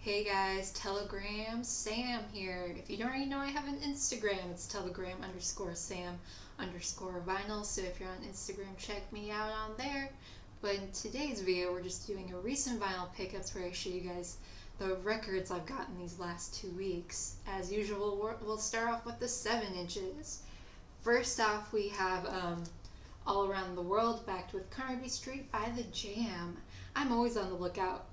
Hey guys, Telegram Sam here. If you don't already know, I have an Instagram. It's Telegram underscore Sam underscore vinyl. So if you're on Instagram, check me out on there. But in today's video, we're just doing a recent vinyl pickups where I show you guys the records I've gotten these last 2 weeks. As usual, we'll start off with the 7 inches. First off, we have All Around the World, backed with Carnaby Street by The Jam. I'm always on the lookout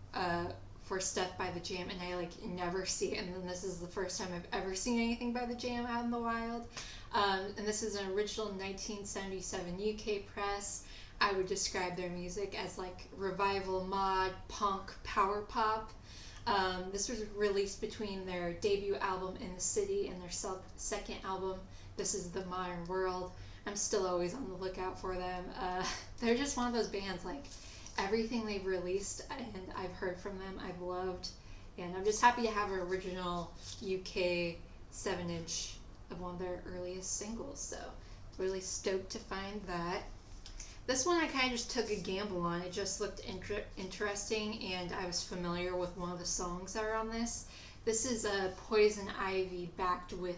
for stuff by The Jam, and I never see it. And then this is the first time I've ever seen anything by The Jam out in the wild. And this is an original 1977 UK press. I would describe their music as revival mod, punk, power pop. This was released between their debut album In the City and their second album, This Is the Modern World. I'm still always on the lookout for them. They're just one of those bands, everything they've released and I've heard from them, I've loved. And I'm just happy to have an original UK 7-inch of one of their earliest singles. So really stoked to find that. This one I kind of just took a gamble on. It just looked interesting, and I was familiar with one of the songs that are on this. This is Poison Ivy, backed with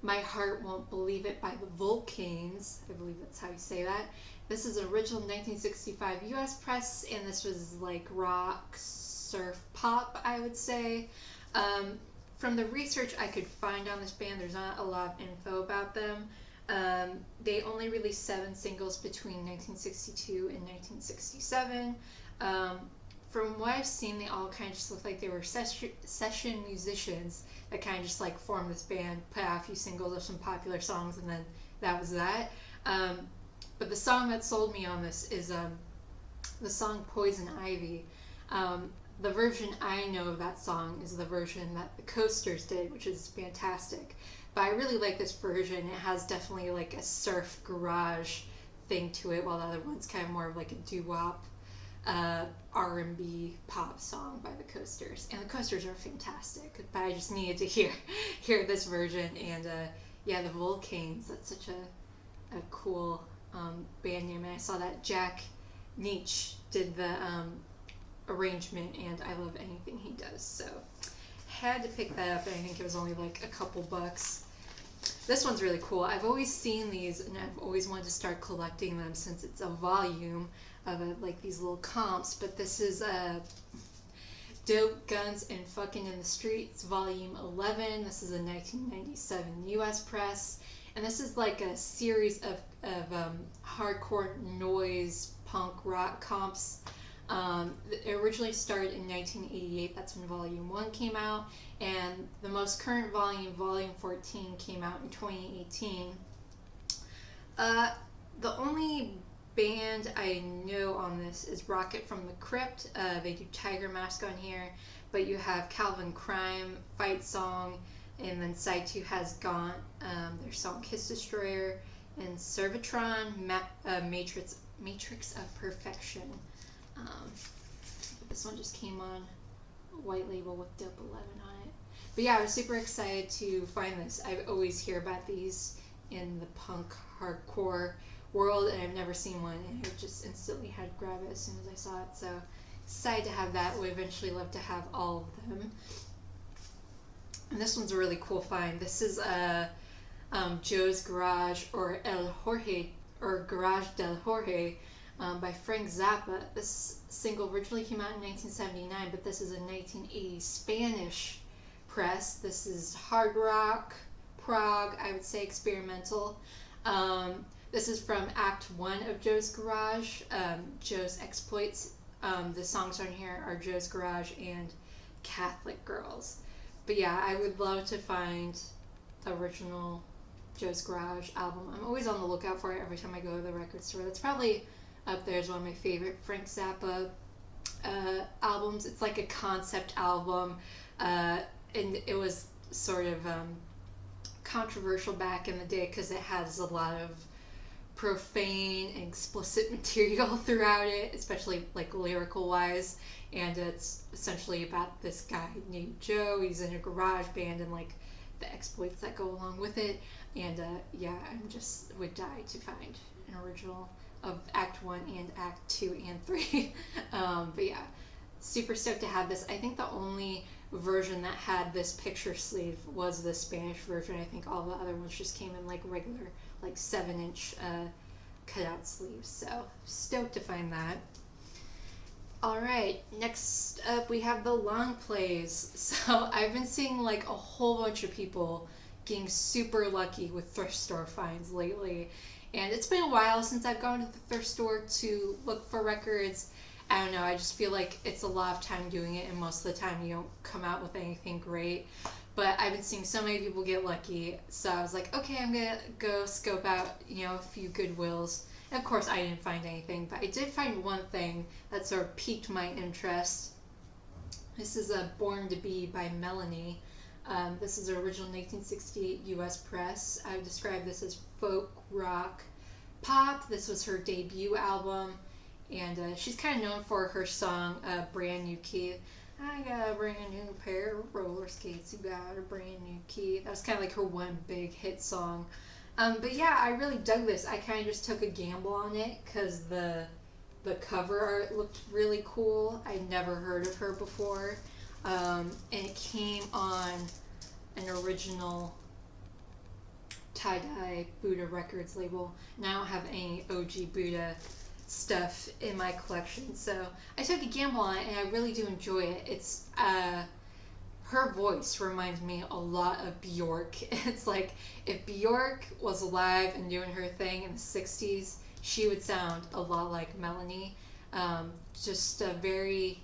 My Heart Won't Believe It by the Volcanes. I believe that's how you say that. This is original 1965 US press, and this was rock, surf, pop, I would say. From the research I could find on this band, there's not a lot of info about them. They only released 7 singles between 1962 and 1967. From what I've seen, they all kind of just look like they were session musicians that kind of just formed this band, put out a few singles of some popular songs, and then that was that. But the song that sold me on this is the song Poison Ivy. The version I know of that song is the version that the Coasters did, which is fantastic. But I really like this version. It has definitely a surf garage thing to it, while the other one's kind of more of a doo-wop R&B pop song by the Coasters. And the Coasters are fantastic, but I just needed to hear this version. And the Volcanes, that's such a cool band name. And I saw that Jack Nitzsche did the arrangement, and I love anything he does. So had to pick that up, and I think it was only a couple bucks. This one's really cool. I've always seen these, and I've always wanted to start collecting them since it's a volume of these little comps. But this is Dope, Guns, and Fucking in the Streets, volume 11. This is a 1997 US press, and this is a series of hardcore noise punk rock comps. It originally started in 1988. That's when Volume 1 came out, and the most current volume, Volume 14, came out in 2018. The only band I know on this is Rocket from the Crypt. They do Tiger Mask on here, but you have Calvin Crime, Fight Song, and then side 2 has Gaunt, their song Kiss Destroyer, and Servatron, Matrix of Perfection. This one just came on white label with Dope 11 on it. But yeah, I was super excited to find this. I always hear about these in the punk hardcore world, and I've never seen one, and I just instantly had to grab it as soon as I saw it. So excited to have that. Would eventually love to have all of them. And this one's a really cool find. This is Joe's Garage, or El Jorge, or Garage del Jorge, by Frank Zappa. This single originally came out in 1979, but this is a 1980 Spanish press. This is hard rock, prog, I would say experimental. This is from Act 1 of Joe's Garage, Joe's Exploits. The songs on here are Joe's Garage and Catholic Girls. But yeah, I would love to find the original Joe's Garage album. I'm always on the lookout for it every time I go to the record store. That's probably up there as one of my favorite Frank Zappa albums. It's a concept album, and it was sort of controversial back in the day because it has a lot of profane and explicit material throughout it, especially lyrical wise. And it's essentially about this guy named Joe. He's in a garage band, and the exploits that go along with it. And I just would die to find an original of Act 1 and Act 2 and 3. But yeah, super stoked to have this. I think the only version that had this picture sleeve was the Spanish version. I think all the other ones just came in like regular, like 7-inch cutout sleeves. So stoked to find that. All right, next up we have the long plays. So I've been seeing like a whole bunch of people getting super lucky with thrift store finds lately. And it's been a while since I've gone to the thrift store to look for records. I don't know, I just feel like it's a lot of time doing it, and most of the time you don't come out with anything great. But I've been seeing so many people get lucky, so I was like, okay, I'm gonna go scope out, a few Goodwills. And of course, I didn't find anything, but I did find one thing that sort of piqued my interest. This is a Born to Be by Melanie. This is an original 1968 U.S. press. I would describe this as folk rock pop. This was her debut album, and she's kind of known for her song Brand New Key. I got a brand new pair of roller skates, you got a brand new key. That was kind of like her one big hit song. But yeah, I really dug this. I kind of just took a gamble on it because the cover art looked really cool. I'd never heard of her before. And it came on an original tie-dye Buddha Records label. And I don't have any OG Buddha stuff in my collection, so I took a gamble on it, and I really do enjoy it. It's her voice reminds me a lot of Bjork. It's like if Bjork was alive and doing her thing in the 60s, she would sound a lot like Melanie. Just a very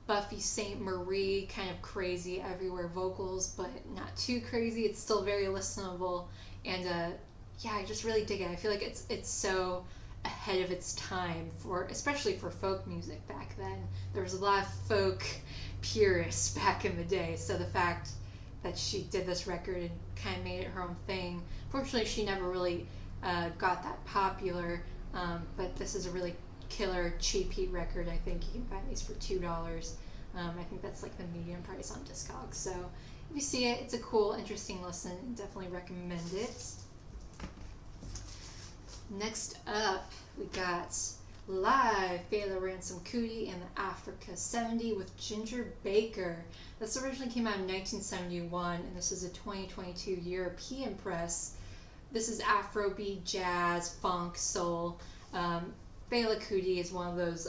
Buffy St. Marie kind of crazy everywhere vocals, but not too crazy. It's still very listenable, and yeah, I just really dig it. I feel like it's so ahead of its time, especially for folk music back then. There was a lot of folk purists back in the day, so the fact that she did this record and kind of made it her own thing. Fortunately, she never really got that popular, but this is a really killer cheap heat record. I think you can find these for $2. I think that's like the medium price on Discogs. So if you see it, it's a cool, interesting listen, and definitely recommend it. Next up, we got live Fela Ransom Kuti and the Africa 70 with Ginger Baker. This originally came out in 1971, and this is a 2022 European press. This is Afrobeat, jazz, funk, soul. Fela Kuti is one of those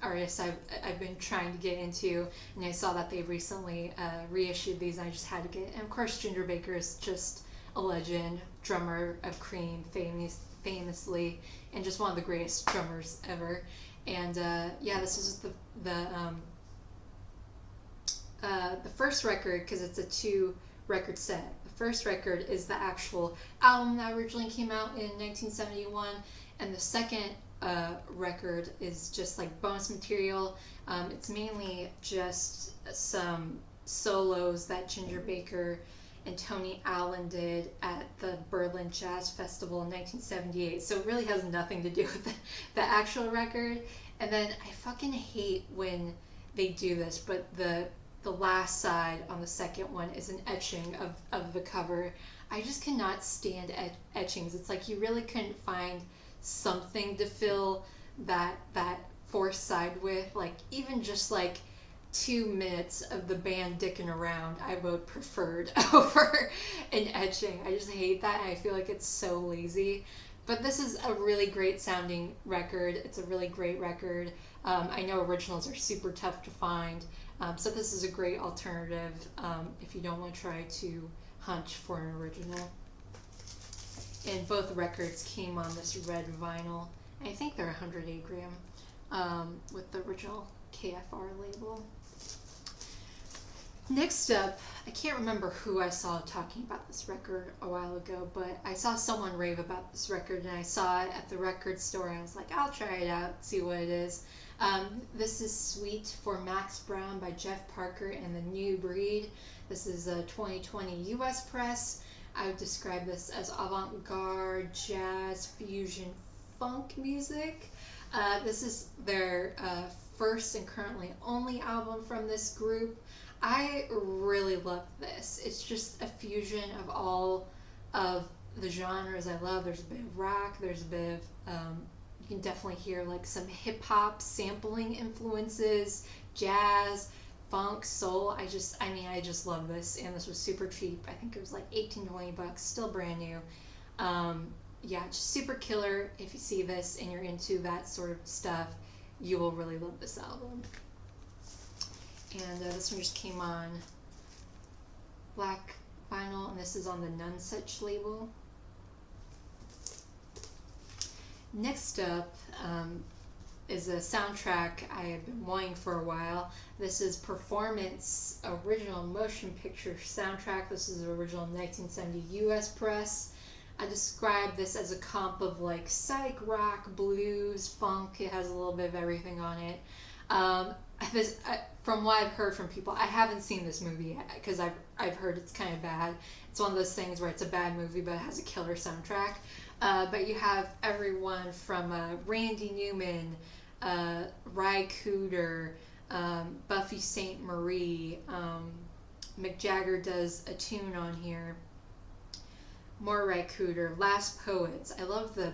artists I've been trying to get into, and I saw that they recently reissued these, and I just had to get it. And of course, Ginger Baker is just a legend, drummer of Cream, famously, and just one of the greatest drummers ever. And yeah, this is just the first record, because it's a 2-record set. The first record is the actual album that originally came out in 1971, and the second record is just like bonus material. It's mainly just some solos that Ginger Baker and Tony Allen did at the Berlin Jazz Festival in 1978. So it really has nothing to do with the actual record. And then I fucking hate when they do this, but the last side on the second one is an etching of the cover. I just cannot stand etchings. It's like you really couldn't find something to fill that fourth side with. Like even just like 2 minutes of the band dicking around, I would preferred over an etching. I just hate that, and I feel like it's so lazy. But this is a really great sounding record. It's a really great record. I know originals are super tough to find, so this is a great alternative if you don't want to try to hunt for an original. And both records came on this red vinyl. I think they're 108 gram with the original KFR label. Next up, I can't remember who I saw talking about this record a while ago, but I saw someone rave about this record, and I saw it at the record store, and I was like, I'll try it out, see what it is. This is Sweet for Max Brown by Jeff Parker and the New Breed. This is a 2020 US press. I would describe this as avant-garde, jazz, fusion, funk music. This is their first and currently only album from this group. I really love this. It's just a fusion of all of the genres I love. There's a bit of rock, there's a bit of You can definitely hear like some hip hop sampling influences, jazz, funk, soul. I just love this, and this was super cheap. I think it was like 18-20 bucks, still brand new. Yeah, just super killer. If you see this and you're into that sort of stuff, you will really love this album. And this one just came on black vinyl, and this is on the None Such label. Next up is a soundtrack I have been wanting for a while. This is Performance original motion picture soundtrack. This is the original 1970 US press. I describe this as a comp of like psych rock, blues, funk. It has a little bit of everything on it. From what I've heard from people, I haven't seen this movie yet because I've heard it's kind of bad. It's one of those things where it's a bad movie but it has a killer soundtrack. But you have everyone from Randy Newman, Ry Cooder, Buffy Sainte-Marie, Mick Jagger does a tune on here. More Ry Cooder, Last Poets. I love the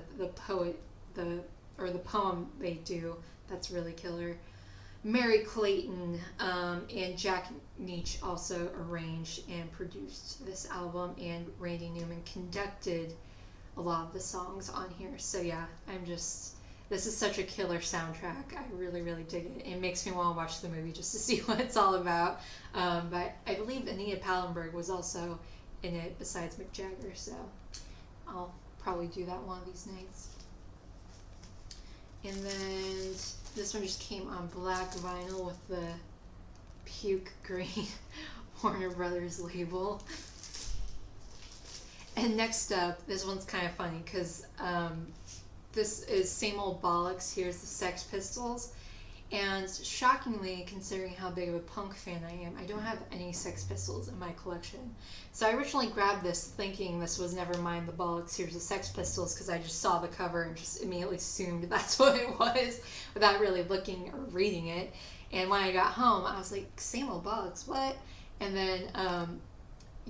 poem they do. That's really killer. Mary Clayton and Jack Nitzsche also arranged and produced this album, and Randy Newman conducted a lot of the songs on here. So yeah, this is such a killer soundtrack. I really, really dig it. It makes me want to watch the movie just to see what it's all about. But I believe Anita Pallenberg was also in it besides Mick Jagger, so I'll probably do that one of these nights. And then this one just came on black vinyl with the puke green Warner Brothers label. And next up, this one's kind of funny because this is Same Old Bollocks, Here's the Sex Pistols. And shockingly, considering how big of a punk fan I am, I don't have any Sex Pistols in my collection. So I originally grabbed this thinking this was Nevermind the Bollocks, Here's the Sex Pistols, because I just saw the cover and just immediately assumed that's what it was without really looking or reading it. And when I got home, I was like, Same Old Bollocks, what? And then,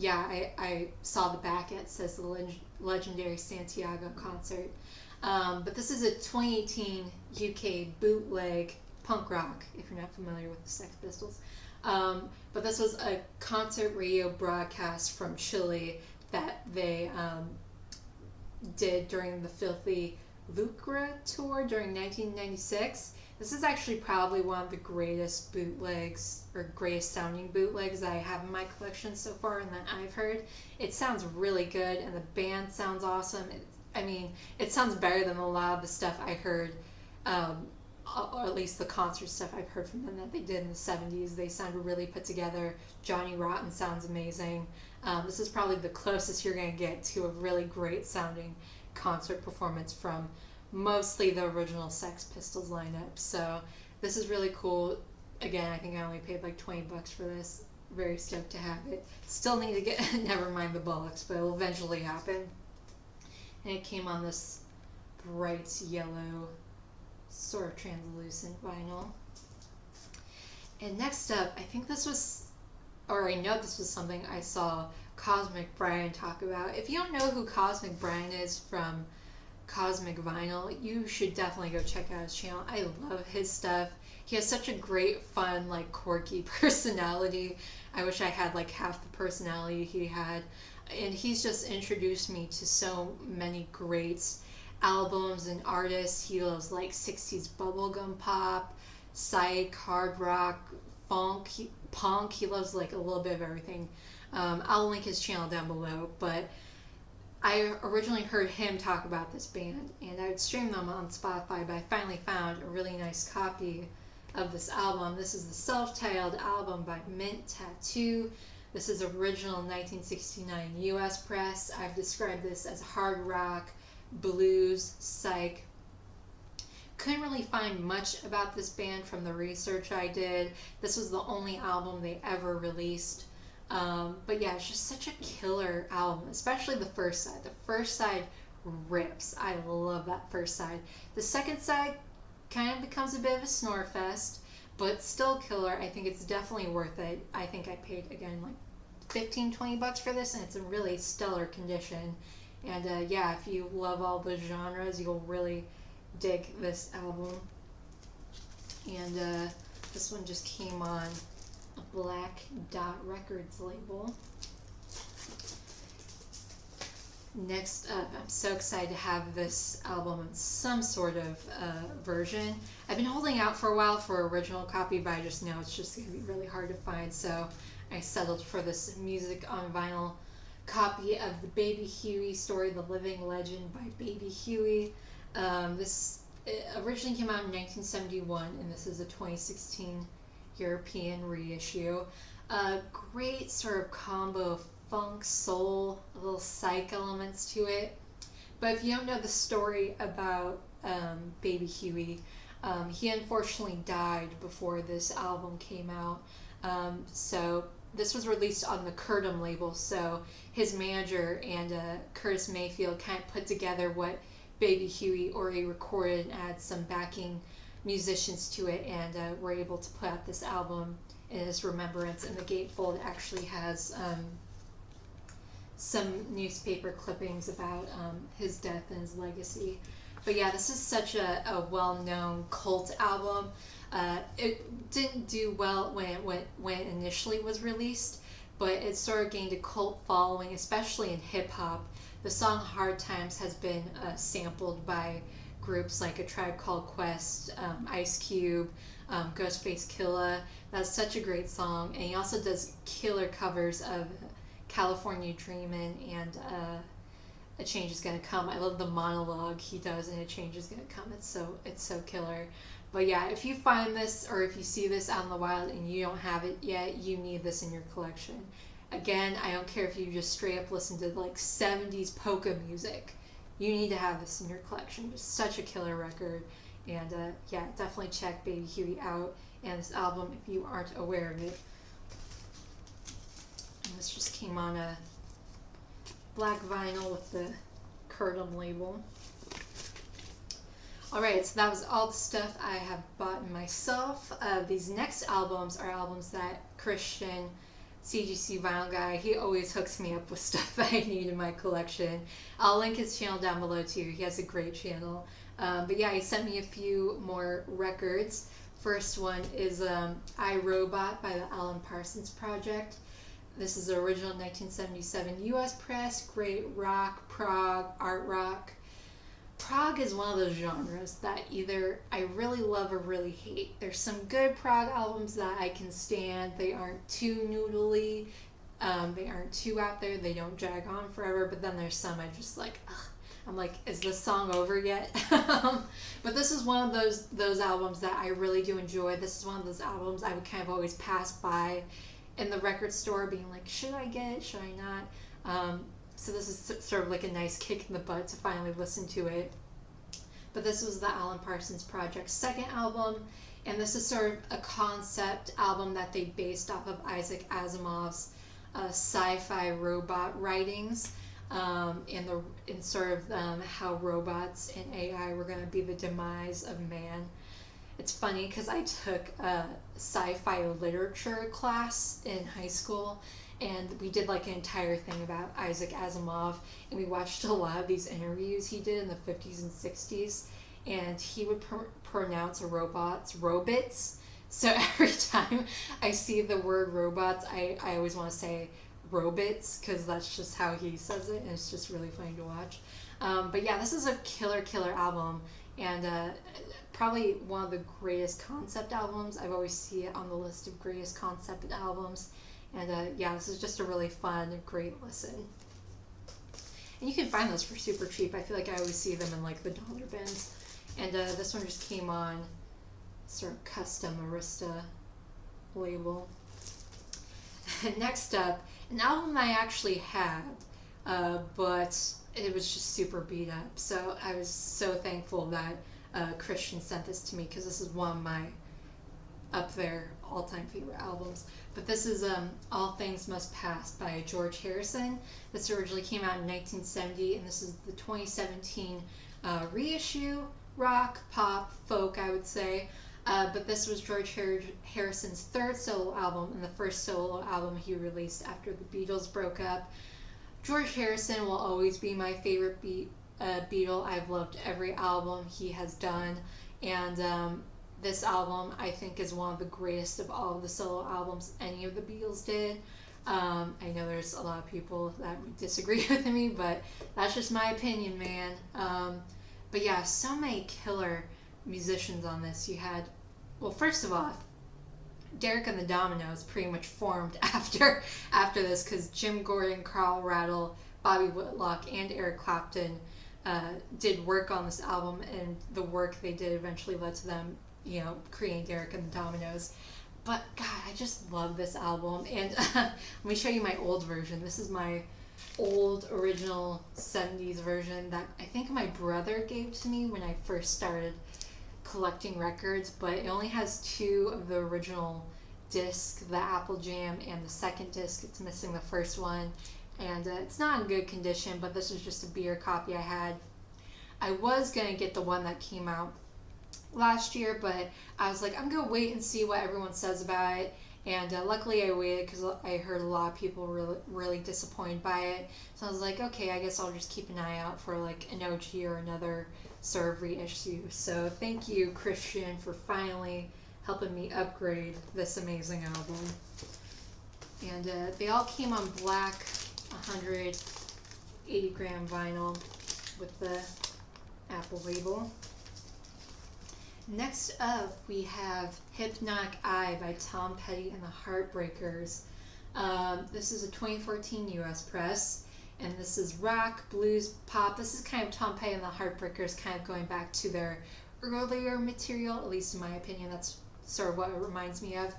I saw the back. It says the legendary Santiago concert. But this is a 2018 UK bootleg punk rock, if you're not familiar with the Sex Pistols. But this was a concert radio broadcast from Chile that they did during the Filthy Lucre tour during 1996. This is actually probably one of the greatest bootlegs, or greatest sounding bootlegs that I have in my collection so far and that I've heard. It sounds really good, and the band sounds awesome. It sounds better than a lot of the stuff I heard, or at least the concert stuff I've heard from them that they did in the 70s. They sounded really put together. Johnny Rotten sounds amazing. This is probably the closest you're going to get to a really great sounding concert performance from mostly the original Sex Pistols lineup. So this is really cool. Again, I think I only paid like 20 bucks for this. Very stoked to have it. Still need to get Nevermind the Bollocks, but it'll eventually happen. And it came on this bright yellow, sort of translucent vinyl. And next up, I know this was something I saw Cosmic Brian talk about. If you don't know who Cosmic Brian is from Cosmic Vinyl, you should definitely go check out his channel. I love his stuff. He has such a great, fun, like quirky personality. I wish I had like half the personality he had. And he's just introduced me to so many great albums and artists. He loves like 60s bubblegum pop, psych, hard rock, funk, punk. He loves like a little bit of everything. I'll link his channel down below, but I originally heard him talk about this band, and I would stream them on Spotify, but I finally found a really nice copy of this album. This is the self-titled album by Mint Tattoo. This is original 1969 US press. I've described this as hard rock, blues, psych. Couldn't really find much about this band from the research I did. This was the only album they ever released. But yeah, it's just such a killer album, especially the first side. The first side rips. I love that first side. The second side kind of becomes a bit of a snore fest, but still killer. I think it's definitely worth it. I think I paid, again, like 15-20 bucks for this, and it's in really stellar condition. And if you love all the genres, you'll really dig this album. And this one just came on a Black Dot Records label. Next up, I'm so excited to have this album in some sort of version. I've been holding out for a while for original copy, but I just know it's just going to be really hard to find, so I settled for this music on vinyl copy of the Baby Huey story, The Living Legend by Baby Huey. This originally came out in 1971, and this is a 2016 European reissue. A great sort of combo of funk, soul, little psych elements to it. But if you don't know the story about Baby Huey, he unfortunately died before this album came out. So this was released on the Curtom label, so his manager and Curtis Mayfield kind of put together what Baby Huey already recorded and add some backing musicians to it, and were able to put out this album in his remembrance. And the gatefold actually has some newspaper clippings about his death and his legacy. But yeah, this is such a well-known cult album. It didn't do well when it initially was released, but it sort of gained a cult following, especially in hip-hop. The song Hard Times has been sampled by groups like A Tribe Called Quest, Ice Cube, Ghostface Killah. That's such a great song. And he also does killer covers of California Dreamin' and A Change Is Gonna Come. I love the monologue he does in A Change Is Gonna Come. It's so killer. But yeah, if you find this or if you see this out in the wild and you don't have it yet, you need this in your collection. Again, I don't care if you just straight up listen to like 70s polka music. You need to have this in your collection. It's such a killer record. And yeah, definitely check Baby Huey out and this album if you aren't aware of it. And this just came on a black vinyl with the Curtom label. Alright, so that was all the stuff I have bought myself. These next albums are albums that Christian, CGC Vinyl Guy, he always hooks me up with stuff that I need in my collection. I'll link his channel down below too. He has a great channel. But yeah, he sent me a few more records. First one is I, Robot by the Alan Parsons Project. This is the original 1977 US press, great rock, prog, art rock. Prog is one of those genres that either I really love or really hate. There's some good prog albums that I can stand. They aren't too noodly. They aren't too out there. They don't drag on forever. But then there's some I just like, ugh. I'm like, is this song over yet? But this is one of those albums that I really do enjoy. This is one of those albums I would kind of always pass by in the record store being like, should I get it? Should I not? So this is sort of like a nice kick in the butt to finally listen to it. But this was the Alan Parsons Project's second album, and this is sort of a concept album that they based off of Isaac Asimov's sci-fi robot writings, in sort of how robots and AI were going to be the demise of man. It's funny because I took a sci-fi literature class in high school, and we did like an entire thing about Isaac Asimov, and we watched a lot of these interviews he did in the 50s and 60s, and he would pronounce robots robits. So every time I see the word robots, I always want to say robits, because that's just how he says it, and it's just really funny to watch. But yeah, this is a killer album, and probably one of the greatest concept albums. I've always see it on the list of greatest concept albums. And yeah, this is just a really fun, great listen. And you can find those for super cheap. I feel like I always see them in like the dollar bins. And this one just came on sort of custom Arista label. Next up, an album I actually had, but it was just super beat up. So I was so thankful that Christian sent this to me, because this is one of my up there all-time favorite albums. But this is All Things Must Pass by George Harrison. This originally came out in 1970, and this is the 2017 reissue. Rock, pop, folk, I would say. But this was George Harrison's third solo album, and the first solo album he released after the Beatles broke up. George Harrison will always be my favorite a Beatle, I've loved every album he has done, and this album I think is one of the greatest of all of the solo albums any of the Beatles did. I know there's a lot of people that would disagree with me, but that's just my opinion, man. But yeah, so many killer musicians on this. You had, well, first of all, Derek and the Dominoes pretty much formed after this, because Jim Gordon, Carl Rattle, Bobby Whitlock, and Eric Clapton did work on this album, and the work they did eventually led to them, creating Derek and the Dominoes. But God, I just love this album, and let me show you my old version. This is my old original 70s version that I think my brother gave to me when I first started collecting records, but it only has 2 of the original discs, the Apple Jam and the second disc. It's missing the first one, and it's not in good condition, but this is just a beer copy I had. I was going to get the one that came out last year, but I was like, I'm going to wait and see what everyone says about it. And luckily I waited, because I heard a lot of people really disappointed by it. So I was like, okay, I guess I'll just keep an eye out for like an OG or another sort of reissue. So thank you, Christian, for finally helping me upgrade this amazing album. And they all came on black 180 gram vinyl with the Apple label. Next up, we have Hypnotic Eye by Tom Petty and the Heartbreakers. This is a 2014 US press, and this is rock, blues, pop. This is kind of Tom Petty and the Heartbreakers kind of going back to their earlier material, at least in my opinion. That's sort of what it reminds me of.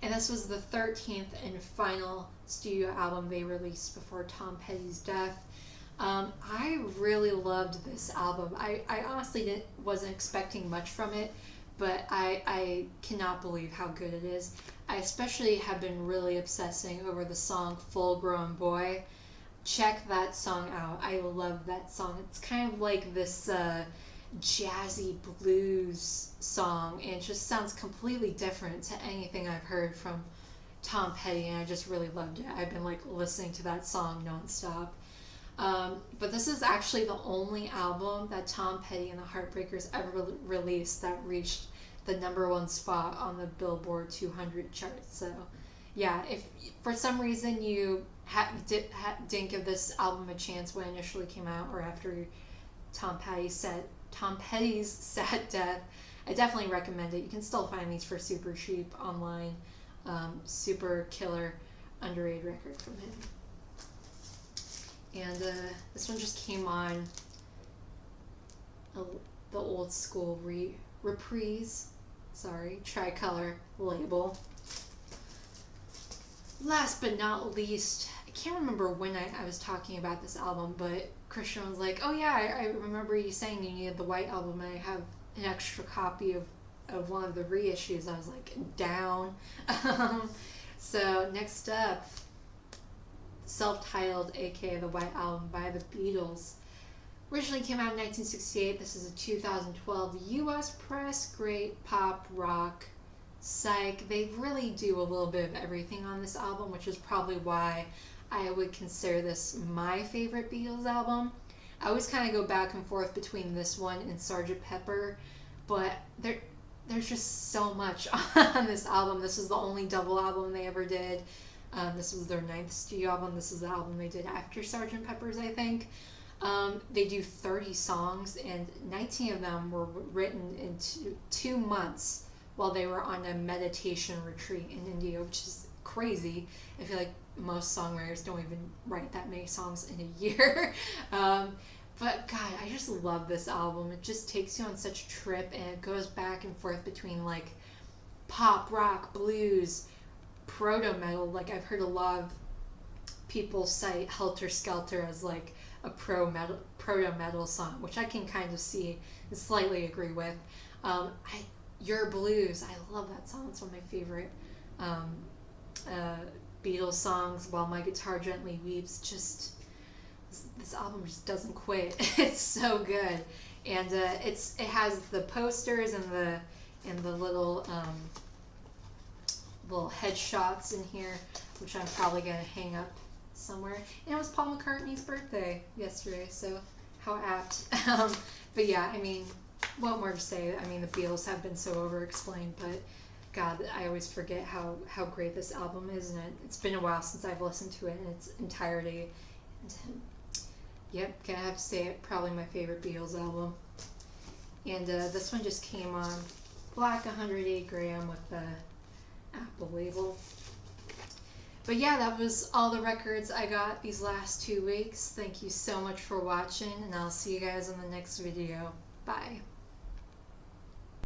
And this was the 13th and final studio album they released before Tom Petty's death. I really loved this album. I honestly wasn't expecting much from it, but I cannot believe how good it is. I especially have been really obsessing over the song Full Grown Boy. Check that song out. I love that song. It's kind of like this jazzy blues song, and it just sounds completely different to anything I've heard from Tom Petty, and I just really loved it. I've been like listening to that song nonstop. But this is actually the only album that Tom Petty and the Heartbreakers ever released that reached the #1 spot on the Billboard 200 chart. So yeah, if for some reason you didn't give this album a chance when it initially came out, or after Tom Petty's sad death, I definitely recommend it. You can still find these for super cheap online. Super killer, underrated record from him. And this one just came on the old school reprise, tricolor label. Last but not least, I can't remember when I was talking about this album, but Christian was like, oh yeah, I remember you saying you needed the white album, and I have an extra copy of one of the reissues. I was like, down. So next up, self-titled, aka the White Album by the Beatles. Originally came out in 1968. This is a 2012 US press. Great pop, rock, psych. They really do a little bit of everything on this album, which is probably why I would consider this my favorite Beatles album. I always kind of go back and forth between this one and Sgt. Pepper, but there's just so much on this album. This is the only double album they ever did. This was their 9th studio album. This is the album they did after Sgt. Pepper's, I think. They do 30 songs, and 19 of them were written in 2 months while they were on a meditation retreat in India, which is crazy. I feel like most songwriters don't even write that many songs in a year. But God, I just love this album. It just takes you on such a trip, and it goes back and forth between like pop, rock, blues, proto-metal. Like, I've heard a lot of people cite Helter Skelter as like a proto-metal song, which I can kind of see and slightly agree with. Your Blues, I love that song. It's one of my favorite Beatles songs. While My Guitar Gently Weeps. Just this album just doesn't quit. It's so good, and it has the posters and the little headshots in here, which I'm probably gonna hang up somewhere. And it was Paul McCartney's birthday yesterday, so how apt. But yeah, I mean, what more to say? I mean, the Beatles have been so over-explained, but God, I always forget how great this album is, and it's been a while since I've listened to it in its entirety. And, yep, gonna have to say it, probably my favorite Beatles album. And this one just came on black 108 gram with the Apple label. But yeah, that was all the records I got these last 2 weeks. Thank you so much for watching, and I'll see you guys in the next video. Bye.